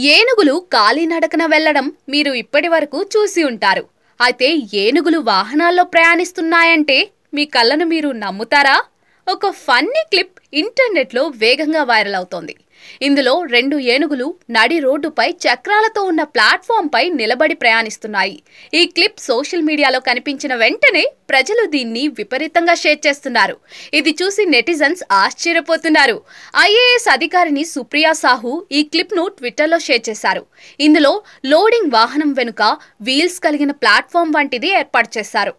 ఏనుగులు కాలినడకన వెళ్లడం మీరు ఇప్పటివరకు చూసి ఉంటారు. అయితే ఏనుగులు వాహనాల్లో ప్రయాణిస్తున్నాయంటే మీ కళ్ళను మీరు నమ్ముతారా? ఒక ఫన్నీ క్లిప్ ఇంటర్నెట్లో వేగంగా వైరల్ అవుతోంది. ఇందులో 2 ఏనుగులు నడి రోడ్డుపై చక్రాలతో ఉన్న ప్లాట్ఫామ్ పై నిలబడి ప్రయాణిస్తున్నాయి. ఈ క్లిప్ సోషల్ మీడియాలో కనిపించిన వెంటనే ప్రజలు దీన్ని విపరీతంగా షేర్ చేస్తున్నారు. ఇది చూసి నెటిజన్స్ ఆశ్చర్యపోతున్నారు. ఐఏఎస్ అధికారిని సుప్రియా సాహు ఈ క్లిప్ ను ట్విట్టర్లో షేర్ చేశారు. ఇందులో లోడింగ్ వాహనం వెనుక వీల్స్ కలిగిన ప్లాట్ఫామ్ వంటిది ఏర్పాటు చేశారు.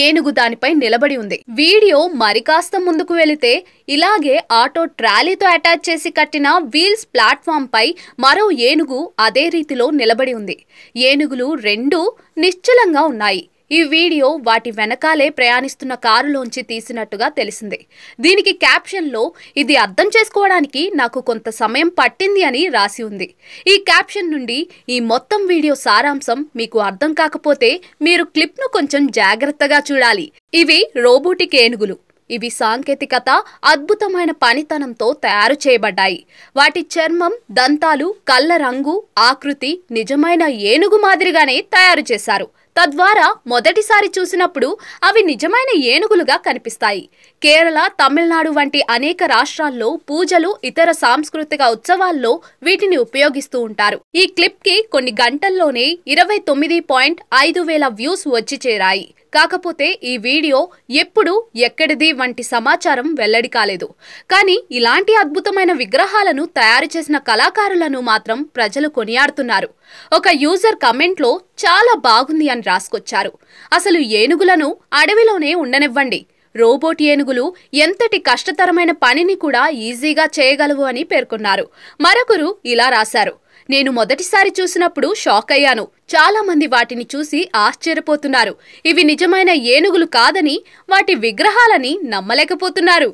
ఏనుగు దానిపై నిలబడి ఉంది. వీడియో మరికాస్త ముందుకు వెళితే ఇలాగే ఆటో ట్రాలీతో అటాచ్ చేసి కట్టిన వీల్స్ ప్లాట్ఫామ్ పై మరో ఏనుగు అదే రీతిలో నిలబడి ఉంది. ఏనుగులు 2 నిశ్చలంగా ఉన్నాయి. ఈ వీడియో వాటి వెనకాలే ప్రయాణిస్తున్న కారులోంచి తీసినట్టుగా తెలిసింది. దీనికి క్యాప్షన్లో ఇది అర్థం చేసుకోవడానికి నాకు కొంత సమయం పట్టింది అని రాసి ఉంది. ఈ క్యాప్షన్ నుండి ఈ మొత్తం వీడియో సారాంశం మీకు అర్థం కాకపోతే మీరు క్లిప్ను కొంచెం జాగ్రత్తగా చూడాలి. ఇవి రోబోటిక్ ఏనుగులు. ఇవి సాంకేతికత, అద్భుతమైన పనితనంతో తయారు చేయబడ్డాయి. వాటి చర్మం, దంతాలు, కళ్ళ రంగు, ఆకృతి నిజమైన ఏనుగు మాదిరిగానే తయారు చేశారు. తద్వారా మొదటిసారి చూసినప్పుడు అవి నిజమైన ఏనుగులుగా కనిపిస్తాయి. కేరళ, తమిళనాడు వంటి అనేక రాష్ట్రాల్లో పూజలు, ఇతర సాంస్కృతిక ఉత్సవాల్లో వీటిని ఉపయోగిస్తూ ఉంటారు. ఈ క్లిప్ కి కొన్ని గంటల్లోనే 29.5 వేల వ్యూస్ వచ్చి చేరాయి. కాకపోతే ఈ వీడియో ఎప్పుడు, ఎక్కడిది వంటి సమాచారం వెల్లడి కాలేదు. కానీ ఇలాంటి అద్భుతమైన విగ్రహాలను తయారు చేసిన కళాకారులను మాత్రం ప్రజలు కొనియాడుతున్నారు. ఒక యూజర్ కమెంట్లో చాలా బాగుంది అని రాసుకొచ్చారు. అసలు ఏనుగులను అడవిలోనే ఉండనివ్వండి. రోబోట్ ఏనుగులు ఎంతటి కష్టతరమైన పనిని కూడా ఈజీగా చేయగలవు అని పేర్కొన్నారు. మరొకరు ఇలా రాశారు: నేను మొదటిసారి చూసినప్పుడు షాక్ అయ్యాను. చాలా మంది వాటిని చూసి ఆశ్చర్యపోతున్నారు. ఇవి నిజమైన ఏనుగులు కాదని, వాటి విగ్రహాలని నమ్మలేకపోతున్నారు.